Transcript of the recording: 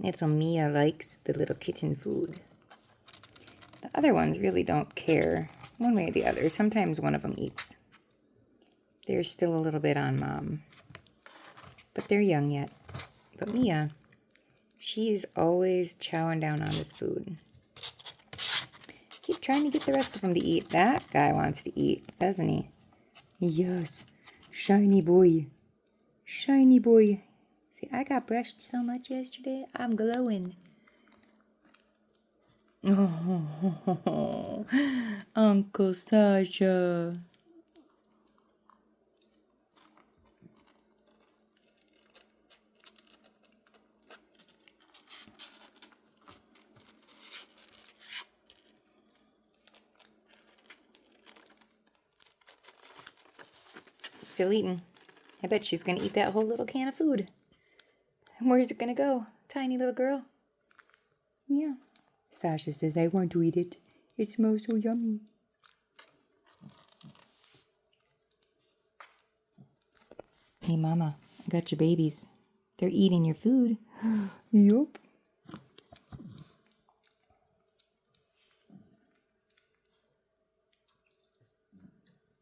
Little Mia likes the little kitten food. The other ones really don't care one way or the other. Sometimes one of them eats. They're still a little bit on Mom, but they're young yet. But Mia, she's always chowing down on this food. Keep trying to get the rest of them to eat. That guy wants to eat, doesn't he? Yes, shiny boy. Shiny boy. See, I got brushed so much yesterday, I'm glowing. Oh, Uncle Sasha. Still eating. I bet she's going to eat that whole little can of food. Where's it going to go? Tiny little girl. Yeah. Sasha says, I want to eat it. It smells so yummy. Hey, Mama, I got your babies. They're eating your food. Yup.